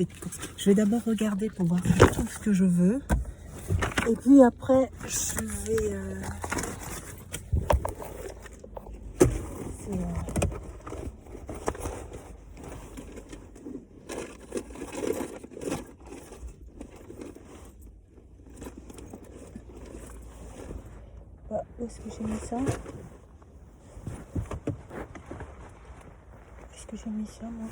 petite course. Je vais d'abord regarder pour voir tout ce que je veux. Et puis après, je vais... Où est-ce que j'ai mis ça? Est-ce que j'ai mis ça, moi?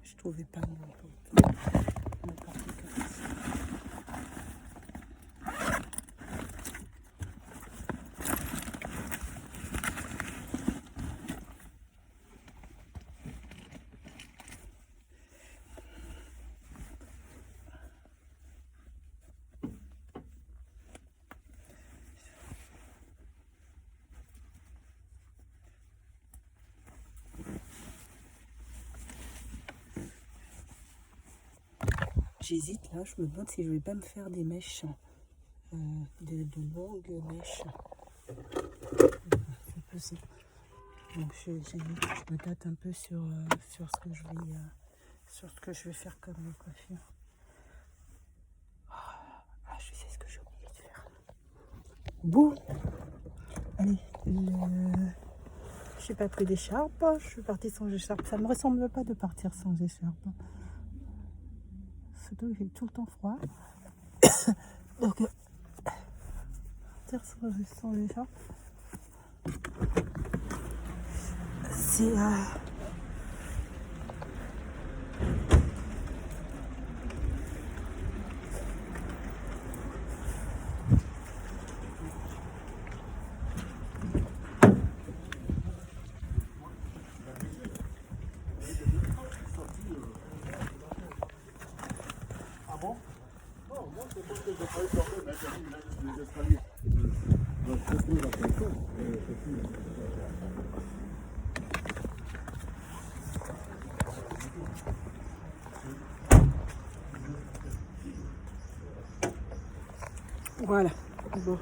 Je trouvais pas mon J'hésite là, je me demande si je vais pas me faire des mèches, de longues mèches. C'est possible. Donc j'hésite, je me tâte un peu sur ce que je vais faire comme coiffure. Ah, je sais ce que j'ai oublié de faire. Bon, allez, j'ai pas pris d'écharpe, je suis partie sans écharpe. Ça me ressemble pas de partir sans écharpe. Surtout que j'ai tout le temps froid. Donc, partir sans écharpe, c'est voilà. Bon.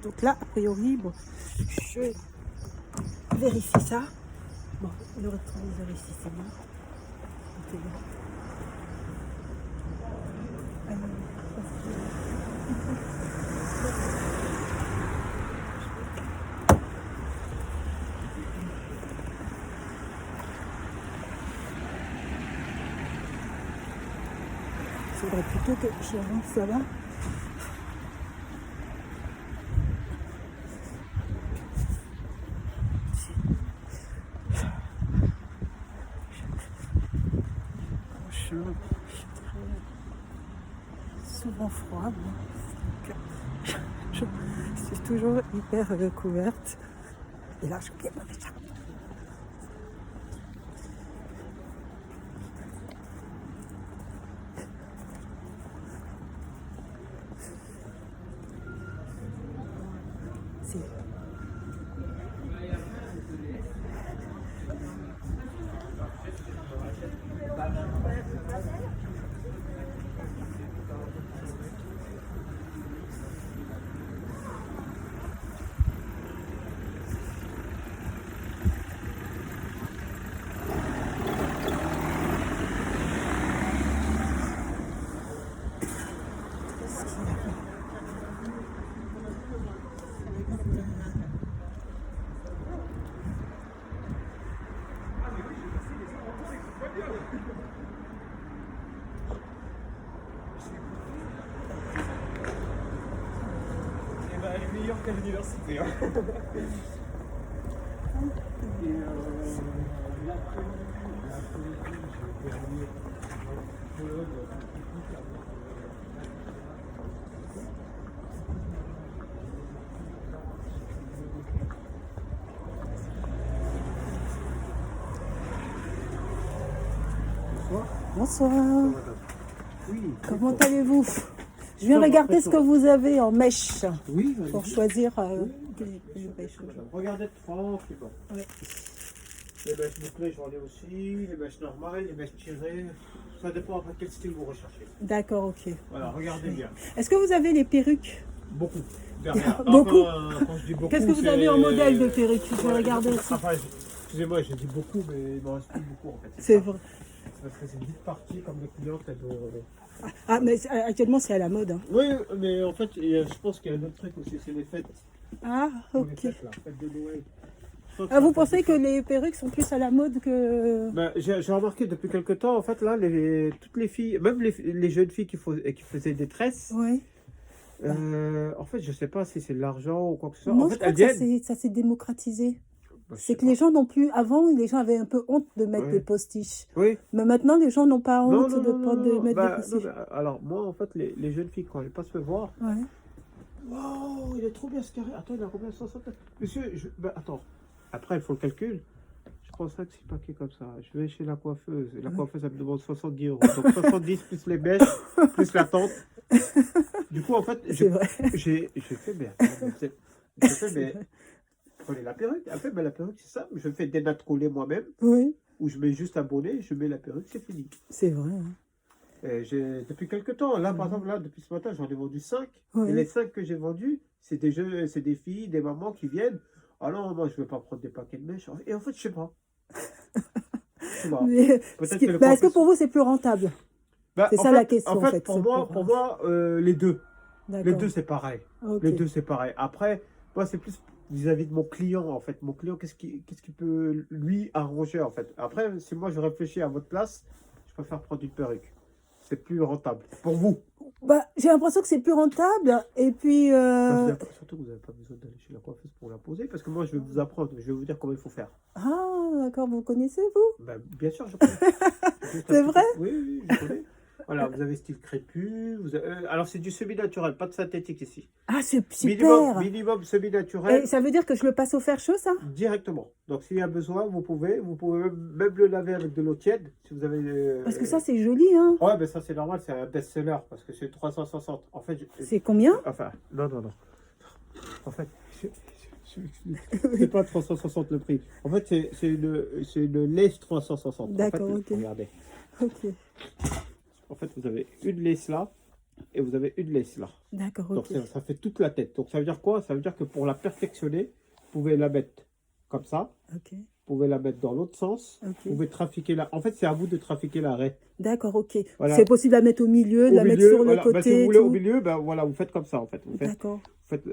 Donc là, a priori, bon, je vérifie ça. Bon, le rétroviseur ici, c'est bon. C'est bon. Il faudrait plutôt que je rentre ça va. Je suis souvent froid. Je suis toujours hyper couverte. Et là, je oublié ma écharpe. Elle est meilleure qu'à l'université. Hein. Et l'après-midi, je vais venir. Bonsoir. Bonsoir. Oui. Comment allez-vous? Je viens Ça va, regarder très ce que vous avez en mèche Oui, pour choisir Oui. les mèches. Regardez 30, c'est bon. Oui. Les mèches bouclées, j'en ai aussi. Les mèches normales, les mèches tirées. Ça dépend après quel style vous recherchez. D'accord, ok. Voilà, regardez bien. Est-ce que vous avez les perruques? Beaucoup. Derrière. Beaucoup. Enfin, quand je dis beaucoup, Qu'est-ce que vous avez en modèle de perruque? Je vais Ouais, regarder aussi. Enfin, excusez-moi, j'ai dit beaucoup, mais il m'en reste plus beaucoup en fait. C'est ça. vrai. Parce que c'est une vite partie comme les clientes. Ah, mais actuellement, c'est à la mode. Hein. Oui, mais en fait, je pense qu'il y a un autre truc aussi, c'est les fêtes. Ah, Pour les ok. fêtes, là, fêtes de Noël. Je pense Ah, vous que ça pensez fait que les perruques sont plus à la mode que... Ben, j'ai remarqué depuis quelque temps, en fait, là, toutes les filles, même les jeunes filles qui faisaient des tresses, Oui. en fait, je sais pas si c'est de l'argent ou quoi que ce soit. Moi, En je fait, crois elles que viennent. ça s'est démocratisé. Ben, je C'est sais que les pas. gens n'ont plus... Avant, les gens avaient un peu honte de mettre Ouais. des postiches. Oui. Mais maintenant, les gens n'ont pas Non, honte non, de, non, non, de non. mettre des Ben, non, postiches. ben, alors, moi, en fait, les jeunes filles, quand elles passent me voir, Ouais. waouh, il est trop bien ce carré. Attends, il a combien? 60? Monsieur, ben, attends. Après, il faut le calcul. Je prends 5-6 paquets comme ça. Je vais chez la coiffeuse. La coiffeuse, elle me demande 70 euros. Donc 70 plus les mèches, plus la tente. Du coup, en fait, C'est vrai. j'ai fait, j'ai fait, mais prenez la perruque. Après, ben, la perruque, c'est ça. Je fais des nattes collées moi-même, Oui, où je mets juste un bonnet, je mets la perruque, c'est fini. c'est vrai. Hein. Et depuis quelques temps, là, par exemple, là, depuis ce matin, j'en ai vendu 5. Oui. Et les 5 que j'ai vendus, c'est des filles, des mamans qui viennent. Ah non, moi, je ne veux pas prendre des paquets de mèches. Et en fait, je sais pas. Je sais pas. Mais, Peut-être que le est-ce que coiffeur- pour vous, c'est plus rentable? Bah, c'est en ça fait- la question, En en fait, fait, pour c'est moi, les deux. Les D'accord. deux, c'est pareil. Ok. Les deux, c'est pareil. Après, moi, c'est plus vis-à-vis de mon client, en fait. Mon client, qu'est-ce qui peut lui arranger, en fait. Après, si moi, je réfléchis à votre place, je préfère prendre une perruque. C'est plus rentable. Pour vous. Bah, j'ai l'impression que c'est plus rentable. Et puis, Surtout que vous n'avez pas besoin d'aller chez la coiffeuse pour la poser, parce que moi, je vais vous apprendre. Je vais vous dire comment il faut faire. ah, d'accord, vous connaissez, vous? Ben, bien sûr, je connais. Juste un C'est petit vrai? peu. Oui, oui, je connais. Voilà, vous avez style crépus. Alors, c'est du semi-naturel, pas de synthétique ici. Ah, c'est Minimum, super. minimum semi-naturel Et ça veut dire que je le passe au fer chaud, ça? directement. Donc, s'il y a besoin, vous pouvez même le laver avec de l'eau tiède. Si vous avez. Parce que ça, c'est joli, hein. Ouais, mais ça, c'est normal, c'est un best-seller parce que c'est 360. En fait, C'est combien? enfin, non. En fait, c'est pas 360 le prix. En fait, c'est une laisse 360. D'accord, en fait, ok. Regardez. Ok. En fait, vous avez une laisse là et vous avez une laisse là. D'accord, Donc, ok. ça fait toute la tête. Donc, ça veut dire quoi? Ça veut dire que pour la perfectionner, vous pouvez la mettre comme ça. Ok. Vous pouvez la mettre dans l'autre sens. Ok. Vous pouvez trafiquer la. En fait, c'est à vous de trafiquer l'arrêt. D'accord, ok. Voilà. C'est possible de la mettre au milieu, de Au la mettre milieu, sur le voilà. côté. Ben, si vous et voulez au tout. milieu, ben voilà, vous faites comme ça en fait. D'accord.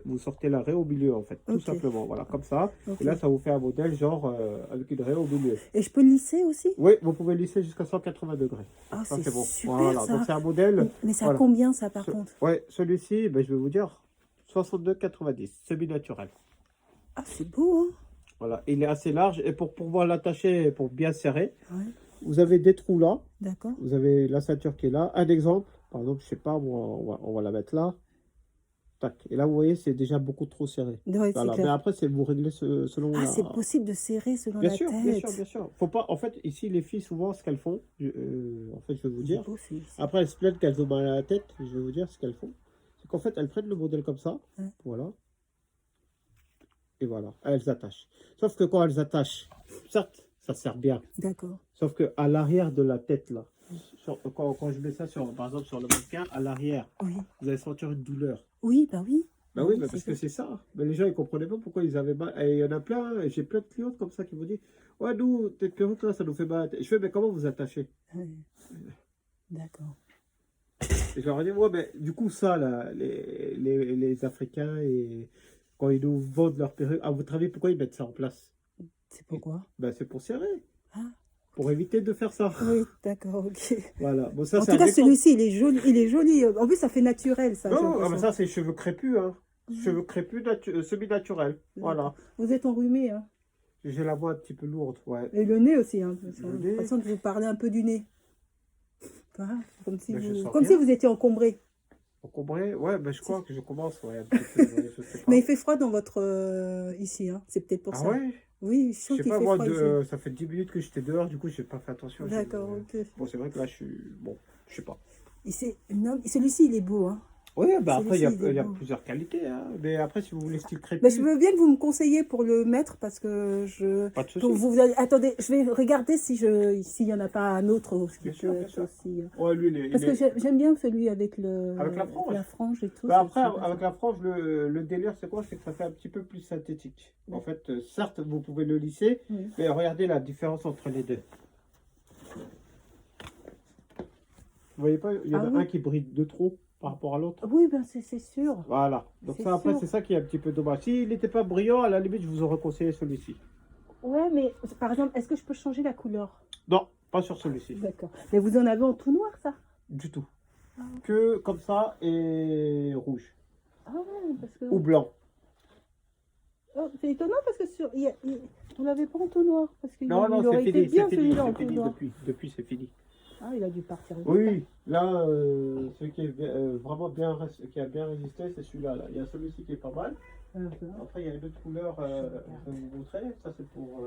Vous sortez la raie au milieu en fait, tout Ok. simplement. Voilà, comme ça. Ok. Et là, ça vous fait un modèle genre avec une raie au milieu. Et je peux lisser aussi? Oui, vous pouvez lisser jusqu'à 180 degrés. Ah, Ça, c'est bon. super, Voilà, ça. donc c'est un modèle. Mais ça a Voilà. combien, ça, par contre? Ouais, celui-ci, ben, je vais vous dire 62,90, semi-naturel. Ah, c'est beau, hein? Voilà, il est assez large et pour pouvoir l'attacher, pour bien serrer, Ouais. vous avez des trous là. D'accord. Vous avez la ceinture qui est là. Un exemple, par exemple, je sais pas, moi, on va la mettre là. Tac. Et là, vous voyez, c'est déjà beaucoup trop serré. Ouais, c'est Voilà. Mais clair. après, c'est vous réglez selon Ah, la... c'est possible de serrer selon Bien la sûr, tête. bien sûr, bien sûr. Faut pas... En fait, ici, les filles, souvent, ce qu'elles font, en fait, je vais vous C'est dire. beau, celui-ci. Après, elles se plaignent qu'elles ont mal à la tête. Je vais vous dire ce qu'elles font. C'est qu'en fait, elles prennent le modèle comme ça. Ouais. Voilà. Et voilà. Elles attachent. Sauf que quand elles attachent, certes, ça sert bien. D'accord. Sauf que à l'arrière de la tête, là, quand je mets ça, par exemple, sur le mannequin, à l'arrière, Oui. vous allez sentir une douleur. Oui, bah oui. Bah oui, Oui, bah c'est parce ça. que c'est ça. Mais les gens, ils comprenaient pas pourquoi ils avaient mal. Et il y en a plein, et j'ai plein de clientes comme ça qui m'ont dit, ouais, nous, tes perruques là, ça nous fait mal. Je fais, mais comment vous attachez? Ouais. D'accord. Et je leur ai dit, ouais, mais du coup, ça, là, les Africains, et quand ils nous vendent leurs perruques, à votre avis, pourquoi ils mettent ça en place? C'est pourquoi? Ben, c'est pour serrer. Ah. Pour éviter de faire ça. Oui, d'accord, ok. Voilà. Bon, ça, En c'est tout un cas, exemple. celui-ci, il est joli. Il est joli. En plus, ça fait naturel, ça. j'ai Non, ah, mais l'impression. ça, c'est cheveux crépus, hein. Cheveux crépus semi-naturels. Voilà. Vous êtes enrhumé, hein. J'ai la voix un petit peu lourde, ouais. Et le nez aussi, hein. J'ai Le nez. l'impression de vous parler un peu du nez. Voilà, comme si Ben, je vous, sens comme si rien. vous étiez encombré. Encombré? Ouais, ben, je crois que je commence, ouais, un petit peu, ouais, je sais pas. Mais il fait froid dans votre ici, hein. C'est peut-être pour Ah ça. ouais? Oui, je suis Je sûre sais qu'il pas, fait moi, froid ici. ça fait 10 minutes que j'étais dehors, du coup, j'ai pas fait attention. D'accord, ok. Bon, c'est vrai que là, je suis. Bon, je sais pas. Non, celui-ci, il est beau, hein. Oui, bah après, Celui-ci, il est il y a beau. plusieurs qualités, hein. Mais après, si vous voulez style Mais je crépus, veux bien que vous me conseillez pour le mettre parce que pas de pour souci. vous, attendez, je vais regarder s'il y en a pas un autre qui Bien peut sûr, bien être sûr. aussi. Ouais, lui, Parce que j'aime bien celui avec avec la frange. la frange et tout. Bah après, c'est avec la frange, le délire, c'est quoi? C'est que ça fait un petit peu plus synthétique. Ouais. En fait, certes, vous pouvez le lisser, Oui. mais regardez la différence entre les deux. Vous voyez pas, il y en Ah a oui. un qui brille de trop par rapport à l'autre. Oui, ben c'est sûr. Voilà. Donc C'est ça, après, sûr. c'est ça qui est un petit peu dommage. S'il n'était pas brillant, à la limite, je vous aurais conseillé celui-ci. Ouais, mais par exemple, est-ce que je peux changer la couleur? Non, pas sur celui-ci. D'accord. Mais vous en avez en tout noir, ça? Du tout. Ah. Que comme ça et rouge. Ah ouais, parce que... Ou blanc. Oh, c'est étonnant parce que on l'avait pas en tout noir. Parce qu'il Non, non, il c'est aurait été fini, bien c'est fini, celui-là en c'est tout fini noir. depuis c'est fini. Ah, il a dû partir vite. Oui, là, celui qui est vraiment bien, qui a bien résisté, c'est celui-là. Là. Il y a celui-ci qui est pas mal. Après, il y a une autre couleur, je vais vous montrer. Ça, c'est pour.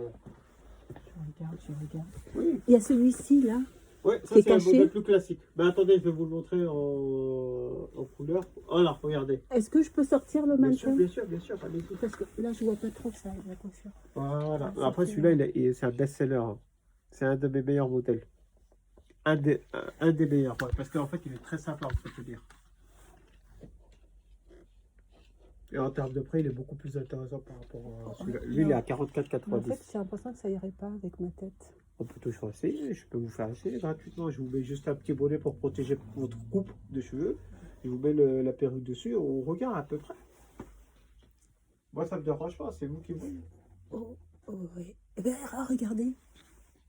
Je regarde. Oui, Il y a celui-ci, là. ouais, ça, Qui est c'est un caché. modèle plus classique. Mais attendez, je vais vous le montrer en couleur. Voilà, regardez. Est-ce que je peux sortir le Bien sûr, mannequin? bien sûr, bien sûr, allez-y. Parce que là, je vois pas trop ça, la coiffure. Voilà. Ah, Après, ça fait- celui-là, c'est un best-seller. Hein. C'est un de mes meilleurs modèles. Un des meilleurs, ouais, parce qu'en fait, il est très simple à entretenir. Et en termes de prix, il est beaucoup plus intéressant par rapport à celui-là. Lui, il est à 44,90. Mais en fait, j'ai l'impression que ça irait pas avec ma tête. On peut toujours essayer, je peux vous faire essayer gratuitement. Je vous mets juste un petit bonnet pour protéger votre coupe de cheveux. Je vous mets la perruque dessus, on regarde à peu près. Moi, ça me dérange pas, c'est vous qui voulez. Oh, oui. Eh ben, ah, regardez.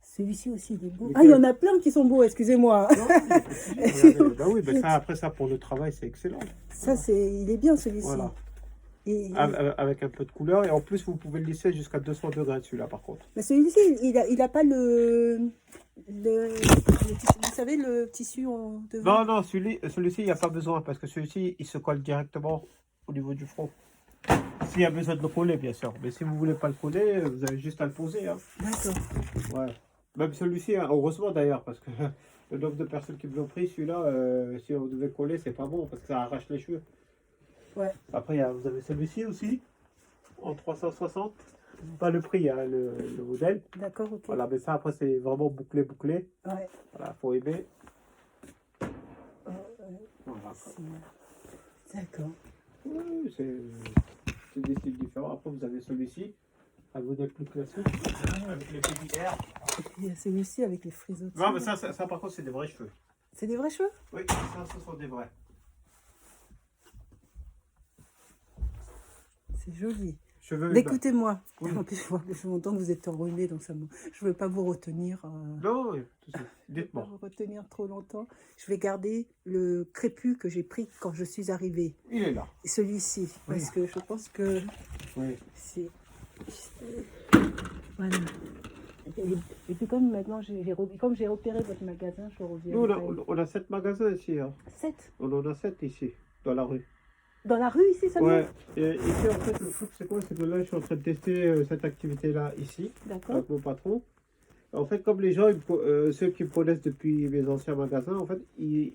Celui-ci aussi, il est beau. Lequel? Ah, il y en a plein qui sont beaux, excusez-moi. Non, regardez, bah oui, mais ça, après ça, pour le travail, c'est excellent. Ça, il est bien celui-ci. Voilà. Et, Avec un peu de couleur, et en plus, vous pouvez le lisser jusqu'à 200 degrés celui-là, par contre. mais celui-ci, il a pas le tissu, vous savez, le tissu devant. Non, non, celui-ci, il n'y a pas besoin, parce que celui-ci, il se colle directement au niveau du front. S'il y a besoin de le coller, bien sûr. Mais si vous ne voulez pas le coller, vous avez juste à le poser. Hein. D'accord. Ouais. Même celui-ci, hein, heureusement d'ailleurs, parce que le nombre de personnes qui me l'ont pris, celui-là, si on devait coller, c'est pas bon, parce que ça arrache les cheveux. Ouais. Après, vous avez celui-ci aussi, en 360. Pas le prix, hein, le modèle. D'accord, ok. Voilà, mais ça, après, c'est vraiment bouclé. Ouais. Voilà, faut aimer. Euh, Voilà. D'accord. Oui, c'est des styles différents. Après, vous avez celui-ci, un modèle plus classique, avec les petits airs. Et puis, il y a celui-ci avec les frisottis. Non, mais ça, par contre, c'est des vrais cheveux. C'est des vrais cheveux? Oui, ça, ce sont des vrais. C'est joli. Cheveux Mais humains. écoutez-moi, Oui. en plus, je m'entends que vous êtes enrhumé, donc je ne veux pas vous retenir. Non, oui, tout ça. Je vais pas Dites-moi. vous retenir trop longtemps. Je vais garder le crépus que j'ai pris quand je suis arrivée. Il est là. Celui-ci, parce que je pense que Oui. c'est... Voilà. Et puis comme maintenant, comme j'ai repéré votre magasin, je reviens. Nous, on a 7 magasins ici. Hein. 7 On en a 7 ici, dans la rue. dans la rue ici seulement? Ouais. Et ici, en fait, le truc, c'est quoi? C'est que là, je suis en train de tester cette activité-là ici, D'accord. avec mon patron. En fait, comme les gens, ceux qui me connaissent depuis mes anciens magasins, en fait, ils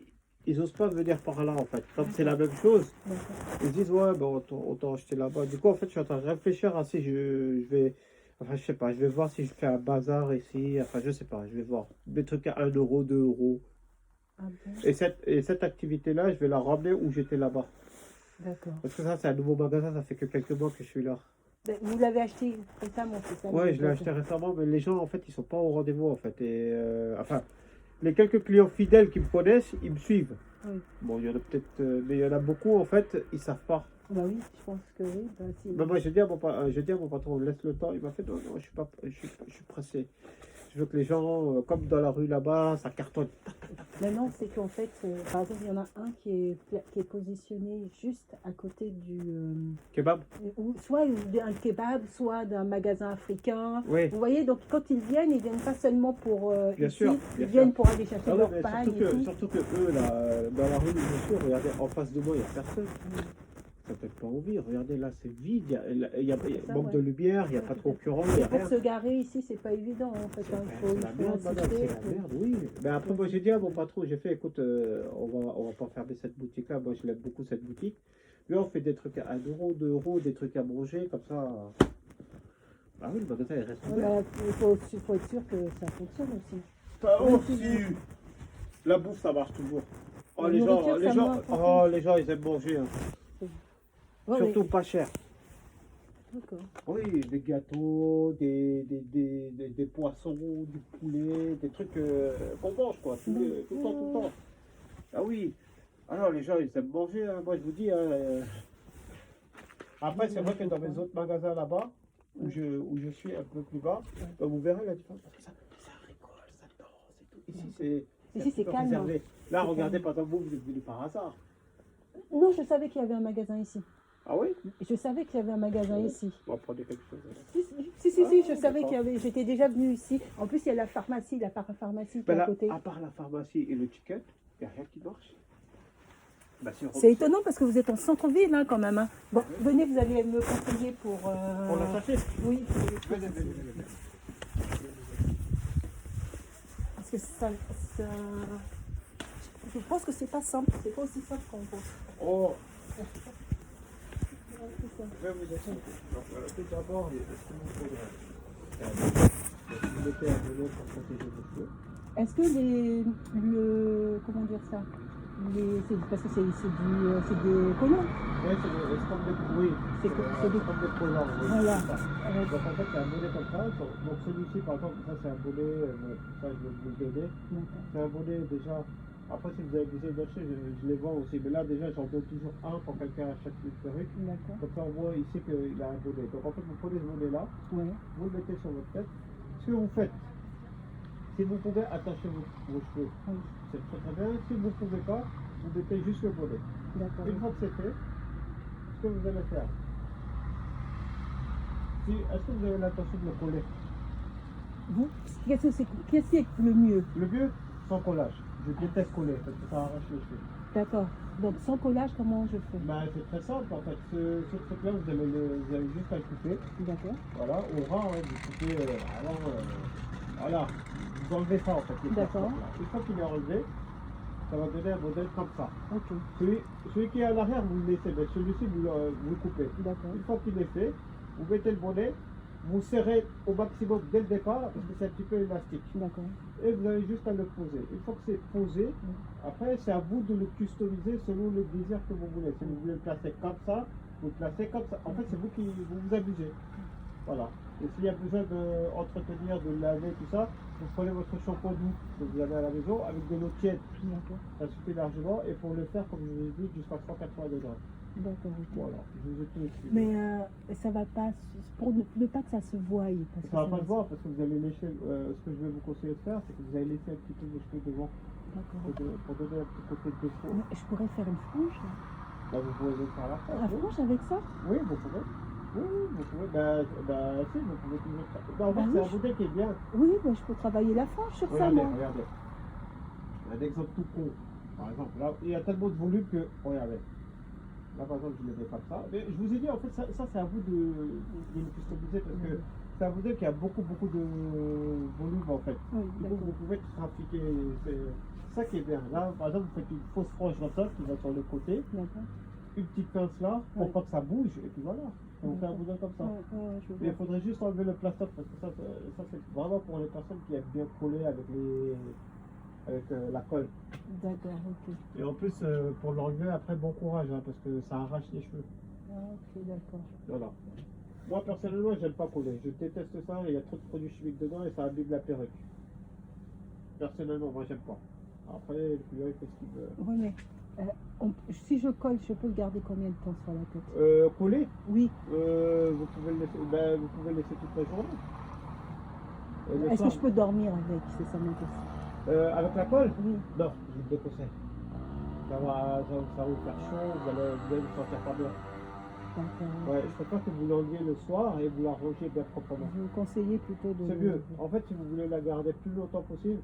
n'osent pas venir par là, en fait. Comme c'est la même chose, D'accord. ils se disent, ouais, ben, autant acheter là-bas. Du coup, en fait, je suis en train de réfléchir à si je vais... Enfin, je sais pas, je vais voir si je fais un bazar ici. Enfin, je sais pas, je vais voir. Des trucs à 1 euro, 2 euros. Ah bon, Et cette activité-là, je vais la ramener où j'étais là-bas. d'accord. Parce que ça, c'est un nouveau magasin, ça fait que quelques mois que je suis là. Ben, vous l'avez acheté récemment, c'est ça? Ouais, je l'ai acheté récemment, mais les gens, en fait, ils sont pas au rendez-vous, en fait. Et, enfin, les quelques clients fidèles qui me connaissent, ils me suivent. Oui. Bon, il y en a peut-être, mais il y en a beaucoup, en fait, ils savent pas. Bah oui, je pense que oui. Bah, si. Bah, moi, j'ai dit à mon patron, laisse le temps. Il m'a fait, non, non, je suis pressé. Je veux que les gens, comme dans la rue là-bas, ça cartonne. Tac, tac, tac, tac. Maintenant, c'est qu'en fait, par exemple, il y en a un qui est positionné juste à côté Kebab? soit d'un kebab, soit d'un magasin africain. Oui. Vous voyez, donc quand ils viennent pas seulement pour Bien ici, sûr, ils bien viennent sûr. pour aller chercher Ah oui, leur mais pain et tout. surtout que eux, là, dans la rue, bien sûr, regardez, en face de moi, il n'y a personne. Ça peut pas envie. Regardez, là, c'est vide. Il y a Ça, manque ouais. de lumière, il n'y a pas de concurrence, il n'y Et a pour rien. se garer ici, c'est pas évident en fait. Hein. C'est la merde, madame, c'est la merde, oui. Mais après, moi, j'ai dit à mon patron, j'ai fait, écoute, on va pas fermer cette boutique-là. Moi, je l'aime beaucoup, cette boutique. Lui, on fait des trucs à 1 euro, 2 euros, des trucs à manger, comme ça. Ah oui, le magasin, il reste ouvert. Voilà, il faut être sûr que ça fonctionne aussi. Pas Oui, aussi. La bouffe, ça marche toujours. Oh, La les gens, nourriture, ça marche oh, les gens, ils aiment manger. Hein. Ouais, Surtout mais- pas cher. D'accord. Oui, des gâteaux, des poissons, du poulet, des trucs qu'on mange, quoi. Tout le temps, tout le temps. Ah oui. Alors, les gens, ils aiment manger. Hein. Moi, je vous dis. Après, c'est vrai que dans mes autres magasins là-bas, où je suis un peu plus bas, vous verrez la différence. Parce que ça rigole, ça danse et tout. Ici, Ici, c'est un peu calme. réservé. Là, C'est regardez, calme. par exemple, vous êtes venu par hasard. Non, je savais qu'il y avait un magasin ici. Ah oui? Je savais qu'il y avait un magasin ici. On va prendre quelque chose. Si, je savais d'accord. qu'il y avait. J'étais déjà venue ici. En plus, il y a la pharmacie, la parapharmacie qui est Ben à là, côté. à part la pharmacie et le ticket, il n'y a rien qui marche. Bah, C'est étonnant parce que vous êtes en centre-ville hein, quand même. Hein. Bon, venez, vous allez me conseiller pour. Pour l'attacher. Oui. Venez, venez, venez. Parce que ça. Je pense que c'est pas simple. C'est pas aussi simple qu'on pense. Oh, C'est ça. je vais vous expliquer. Donc, tout d'abord, est-ce que vous faudrait vous mettez un bonnet pour protéger vos cheveux. Est-ce que comment dire ça parce que c'est des collants. Oui, c'est comme des oui, C'est comme des collants. Oui, Voilà. c'est ça. Donc en fait, c'est un bonnet comme ça. Donc celui-ci, par exemple, ça c'est un bonnet, ça je vais vous le donner. D'accord. C'est un bonnet déjà. Après, si vous avez besoin d'acheter, je les vends aussi. Mais là, déjà, j'en donne toujours un quand quelqu'un achète une perruque. D'accord. Comme ça, on voit ici qu'il a un bonnet. Donc en fait, vous prenez ce bonnet-là, Ouais. vous le mettez sur votre tête. Ce que vous faites, si vous pouvez attacher vos cheveux, Oui. c'est très très bien. Si vous ne pouvez pas, vous mettez juste le bonnet. D'accord. Une fois que c'est fait, ce que vous allez faire, est-ce que vous avez l'intention de le coller? Vous, qu'est-ce qui est le mieux? Le mieux, sans collage. Je déteste coller parce que ça arrache les cheveux. D'accord. Donc sans collage, comment je fais? Ben, c'est très simple en fait. Ce truc-là, vous allez juste à le couper. D'accord. Voilà, au ras, hein, vous coupez. Voilà, vous enlevez ça en fait. Le D'accord. plastique, là. Une fois qu'il est enlevé, ça va donner un modèle comme ça. Ok. Celui qui est à l'arrière, vous le laissez, mais celui-ci, vous le coupez. D'accord. Une fois qu'il est fait, vous mettez le bonnet, vous serrez au maximum dès le départ, parce que c'est un petit peu élastique. D'accord. Et vous avez juste à le poser. Une fois que c'est posé, après c'est à vous de le customiser selon le désir que vous voulez. Si vous voulez le placer comme ça, vous le placez comme ça. En fait, c'est vous qui vous amusez. Voilà. Et s'il y a besoin d'entretenir, de laver, tout ça, vous prenez votre shampoing doux que vous avez à la maison avec de l'eau tiède. D'accord. Ça suffit largement. Et pour le faire, comme je vous ai dit, jusqu'à 180 degrés. D'accord. Ok. Voilà. Je vous ai tout expliqué. Mais ça va pas, pour ne pas que ça se voie. Parce que Ça va pas se voir parce que vous allez lécher. Ce que je vais vous conseiller de faire, c'est que vous allez laisser un petit peu vos cheveux devant D'accord. pour donner un petit côté de défaut. Mais je pourrais faire une frange là. Là, vous pouvez le faire à la fin. La frange avec ça? Oui, vous pouvez. Oui, vous pouvez. Si, vous pouvez toujours faire. En fait, Bah c'est oui, un modèle qui est bien. Oui, mais je peux travailler la frange sur ça, Regardez, moi. regardez. Un exemple tout con. Par exemple, là, il y a tellement de volume que. Regardez. Là, par exemple, je le mets comme ça. Mais je vous ai dit, en fait, ça c'est à vous de le customiser parce que c'est un modèle qui a beaucoup de volume, en fait. Oui, Du coup, d'accord. vous pouvez trafiquer. C'est ça qui est bien. Là, par exemple, vous faites une fausse frange comme ça qui va sur le côté. D'accord. Une petite pince là pour Ouais. pas que ça bouge. Et puis voilà. Et on fait un modèle comme ça. Ouais, je Mais il vois. faudrait juste enlever le plastoc parce que ça c'est vraiment pour les personnes qui aiment bien coller avec la colle. D'accord, ok. Et en plus, pour l'enlever, après, bon courage, hein, parce que ça arrache les cheveux. Ah, ok, d'accord. Voilà. Moi, personnellement, j'aime pas coller. Je déteste ça. Il y a trop de produits chimiques dedans et ça abîme la perruque. Personnellement, moi, j'aime pas. Après, le client, il fait ce qu'il veut. Oui, mais si je colle, je peux le garder combien de temps sur la tête? Coller, Oui. vous pouvez le laisser toute la journée. Et le Est-ce soir, que je peux dormir avec? C'est ça ma question. Avec la colle? Oui. Non, je vous le déconseille. Ça va vous faire chaud, vous allez vous sentir pas bien. Donc, Ouais, je préfère que vous l'enleviez le soir et vous la rangiez bien proprement. je vous conseillais plutôt de... C'est mieux. En fait, si vous voulez la garder plus longtemps possible,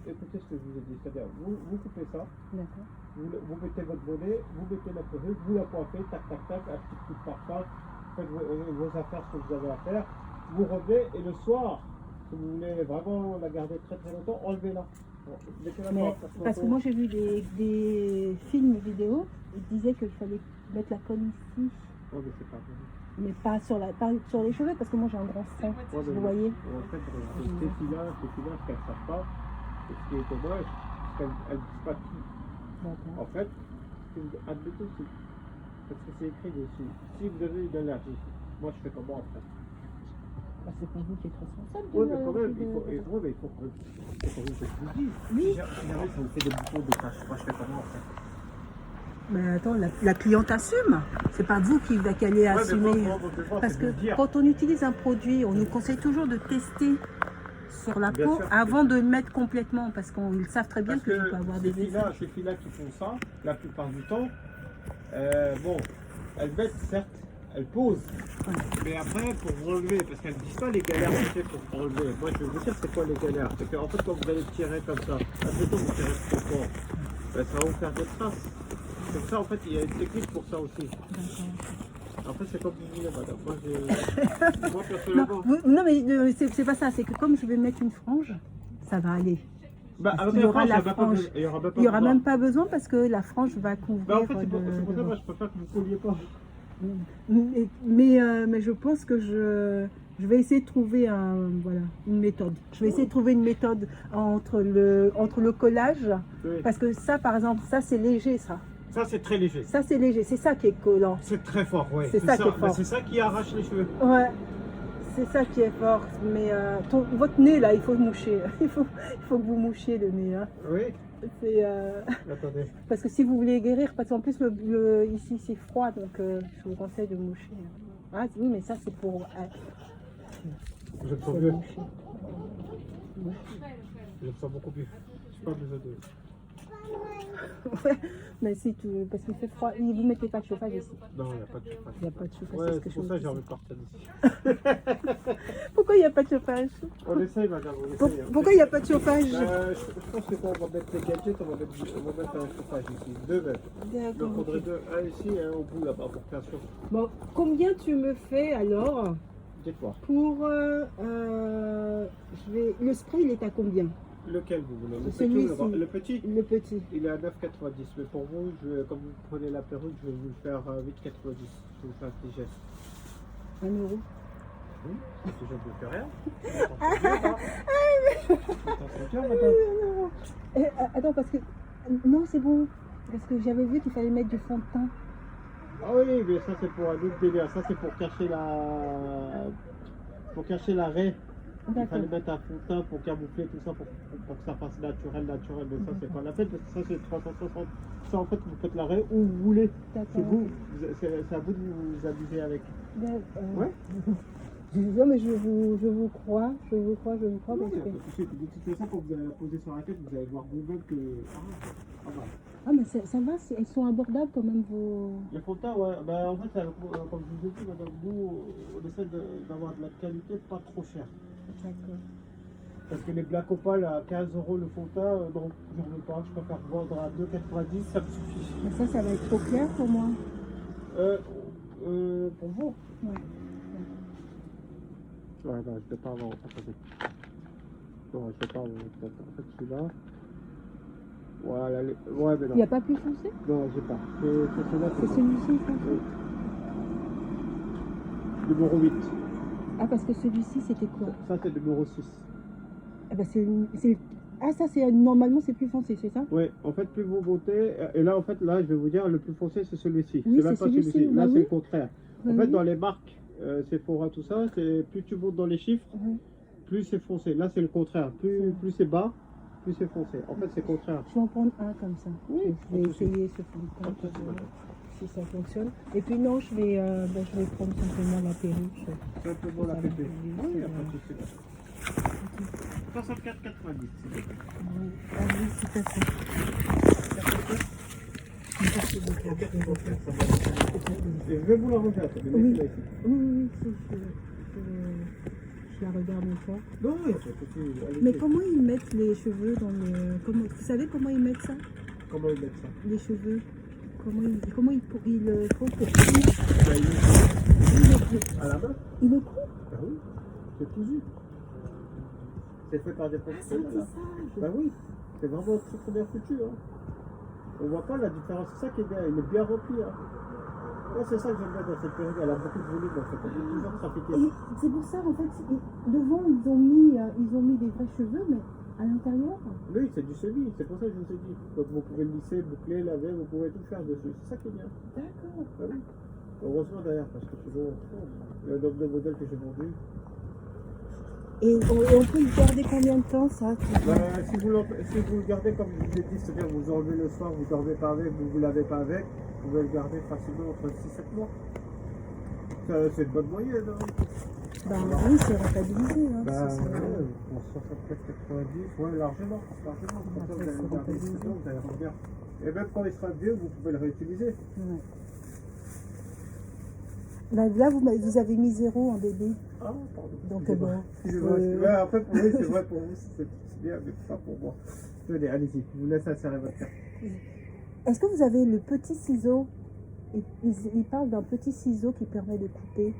écoutez ce que je vous ai dit. C'est-à-dire, vous coupez ça, D'accord. vous mettez votre bonnet, vous mettez la perruque, vous la coiffez, tac, tac, tac, un petit coup de parfum, faites vos affaires, ce que vous avez à faire. Vous revenez et le soir, si vous voulez vraiment la garder très très longtemps, enlevez-la. Bon, mettez-la Mais, par parce que moi j'ai vu des films vidéo, ils disaient qu'il fallait mettre la colle ici, Oh, mais c'est pas vrai. mais pas sur les cheveux, parce que moi j'ai un grand front, Ouais, vous mais voyez. en fait, ces filles-là, ce qu'elles ne savent pas, et ce qui est dommage, c'est qu'elles ne disent pas tout. D'accord. En fait, admettons, parce que c'est écrit dessus, si vous avez une allergie, moi je fais comment après? Bah, c'est pas vous qui êtes responsable. Oui, mais quand même, il faut que vous dise. Oui. Si jamais ça vous fait des boutons, des taches, moi je fais comment après? Mais attends, la cliente assume. C'est pas vous qui allez assumer. Parce que quand on utilise un produit, on nous conseille toujours de tester sur la Bien peau sûr. avant de le mettre complètement, parce qu'ils savent très bien Parce que ça peut avoir des effets. ces filles-là qui font ça, la plupart du temps, bon, elles mettent certes, elles posent, Ouais. mais après pour relever, parce qu'elles ne disent pas les galères que c'est pour relever. Moi je vais vous dire c'est quoi les galères. C'est qu'en fait quand vous allez tirer comme ça, admettons vous tirez trop fort, ben, ça va vous faire des traces. Comme ça en fait il y a une technique pour ça aussi. D'accord. Après c'est comme vous voulez madame. Moi Non, personnellement. non, mais c'est pas ça. C'est que comme je vais mettre une frange, ça va aller. Bah, avec Il y la aura frange, la il y frange. aura même pas Il n'y aura besoin. même pas besoin parce que la frange va couvrir. Bah, en fait c'est pour ça le que moi devant. je préfère que vous ne colliez pas. Mais je pense que je vais essayer de trouver une méthode. Je vais essayer de trouver une méthode entre le collage. Oui. Parce que ça, par exemple, ça c'est léger, ça. Ça c'est très léger. Ça c'est léger, c'est ça qui est collant. C'est très fort, ouais. C'est ça qui est fort. Mais c'est ça qui arrache les cheveux. Ouais, c'est ça qui est fort. Mais votre nez là, il faut le moucher. Il faut que vous mouchiez le nez. Hein. Oui. C'est, Attendez. parce que si vous voulez guérir, parce qu'en plus ici c'est froid, donc je vous conseille de moucher. Ah oui, mais ça c'est pour. Je me sens pour mieux. moucher. Je me sens beaucoup mieux. J'ai pas besoin de. Ouais, mais si tu, parce qu'il fait froid, vous mettez pas de chauffage ici. Non, il n'y a pas de chauffage. Il n'y a pas de chauffage. Ouais, ce que c'est je pour vous ça que dis. j'ai envie de partir d'ici. Pourquoi il n'y a pas de chauffage? On essaye, madame, on essaye. hein. Pourquoi il n'y a pas de chauffage? Je pense que quand on va mettre les gadgets, on va mettre un chauffage ici. Deux même. Il D'accord. en faudrait deux. Un ici et un au bout là-bas pour faire chaud. Bon, combien tu me fais alors Dites-moi. pour le spray, il est à combien? Lequel vous voulez? Le petit Celui-ci. ou le petit? Le petit. Il est à 9,90. Mais pour vous, comme vous prenez la perruque, je vais vous le faire à 8,90. Je vais vous faire un petit geste. 1 euro. Oui, parce que je ne fais rien. Attention bien, madame. Attends, parce que. Non, c'est bon. Parce que j'avais vu qu'il fallait mettre du fond de teint. Ah oui, mais ça c'est pour un autre délire. Ça c'est pour cacher la raie. Il D'accord. fallait mettre un fond de teint pour camoufler tout ça, pour que ça fasse naturel. Mais ça c'est pas la peine parce que ça c'est 360. Ça en fait vous faites la raie où vous voulez. D'accord. C'est à vous de vous amuser avec. Ouais. Non, mais je vous crois. Je vous crois. Non, Parce il y a que... pas de souci. De toute façon, quand vous allez la poser sur la tête, vous allez voir vous-même que. Ah, voilà. Ah, mais ça va, elles sont abordables quand même, vos. Les fonds de teint, ouais. Ben, en fait, comme je vous ai dit, madame, nous, on essaie d'avoir de la qualité pas trop chère. D'accord. Parce que les Black Opal à 15 € le fond de teint, non, j'en veux pas. Je préfère vendre à 2,90, ça me suffit. Mais ça va être trop clair pour moi. Pour vous? Ouais. Ouais, non, je vais pas avoir. Attendez. Non, je vais pas avoir. En fait, celui-là. Voilà, ouais, mais non. Il n'y a pas plus foncé? Non, j'ai pas. C'est celui-là. C'est celui-ci, ça? Oui. Numéro 8. Ah, parce que celui-ci, c'était quoi? Ça, c'est numéro 6. Ah, bah, ah, ça, normalement, c'est plus foncé, c'est ça? Oui, en fait, plus vous montez, et là, en fait, là, je vais vous dire, le plus foncé, c'est celui-ci. Oui, c'est même c'est pas celui-ci, celui-ci. Là, bah c'est oui. le contraire. Bah En fait, oui. dans les marques, Sephora, tout ça, c'est plus tu montes dans les chiffres, Ouais. plus c'est foncé. Là, c'est le contraire. Plus c'est bas, plus c'est foncé. En fait, c'est contraire. Je vais en prendre un comme ça. Oui, Je vais pas de souci. essayer ce fond de teint Pas de pour souci, voir madame. si ça fonctionne. Et puis non, je vais prendre simplement la perruque. Simplement la Ça va pépé. aller, Oui, il n'y a ça pas va. de souci. 64,90. Oui, tout à fait. Merci beaucoup. Je vais vous la regarder. Oui, oui, je la regarde encore. Non, il y a pas de souci. Allez-y. Mais comment ils mettent les cheveux dans le... vous savez comment ils mettent ça? Comment ils mettent ça? Les cheveux. Comment ils font pour... Bah, ils à la main. Il le coupe? Bah oui, c'est cousu. C'est fait par des professionnels. Là. C'est Bah oui, c'est vraiment très très bien foutu. Hein. On voit pas la différence, c'est ça qui est bien, il est bien rempli. Hein. Ouais, c'est ça que j'aime bien dans cette période, elle a beaucoup de volume en fait, elle est toujours trafiquée. Et c'est pour ça, en fait, devant, ils ont mis des vrais cheveux, mais à l'intérieur... Oui, c'est du semi, c'est pour ça que je vous ai dit. Donc vous pouvez le lisser, boucler, laver, vous pouvez tout faire dessus. C'est ça qui est bien. D'accord. Bah oui. Heureusement d'ailleurs, parce que sinon, le nombre de modèles que j'ai vendu. Et on peut le garder combien de temps, ça? Bah, si vous le gardez comme je vous ai dit, c'est-à-dire vous enlevez le soir, vous dormez pas avec, vous lavez pas avec, vous pouvez le garder facilement entre 6 et 7 mois. C'est une bonne moyenne. Hein. Bah oui, c'est rentabilisé. Hein, Bah, c'est- ouais, pour 64,90, ouais, largement. Comme ça, vous allez le garder 6 ans, vous allez revenir. Et même quand il sera vieux, vous pouvez le réutiliser. Ouais. Là, vous avez mis 0 en bébé. Ah, pardon. Donc, Excusez-moi. bon, Excusez-moi. Ouais, après, pour lui, c'est vrai, pour vous, c'est bien, mais pas pour moi. Tenez, allez-y, je vous laisse insérer votre carte. Est-ce que vous avez le petit ciseau? Il parle d'un petit ciseau qui permet de couper.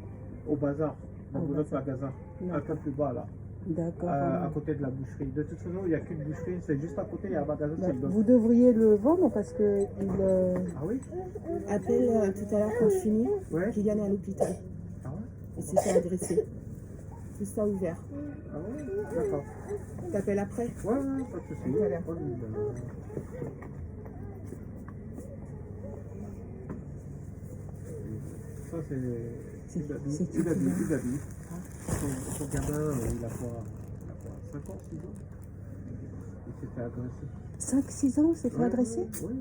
Au bazar, dans Au notre bazar. magasin, Non. un peu plus bas là, D'accord. à côté de la boucherie. De toute façon, il n'y a qu'une boucherie, c'est juste à côté, il y a un magasin, Bah, c'est le dos. vous devriez le vendre parce que il Ah oui? Appelle tout à l'heure quand je finis. Ouais? Kylian est à l'hôpital. Ah ouais? Il s'est fait agresser. Tout ça ouvert. Ah ouais? D'accord. T'appelles après? Ouais, ouais, pas de soucis. Voilà. Pas de problème. Ça, c'est une amie. Son gamin, il a quoi 5 ans, 6 ans? Il s'est fait agresser. 5-6 ans, c'est fait agresser? Oui,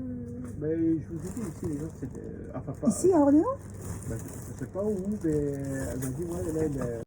mais je vous ai dit, ici, les gens, c'était... Enfin, pas... Ici, à Orléans? Ben, je sais pas où, mais elle m'a dit, ouais, là,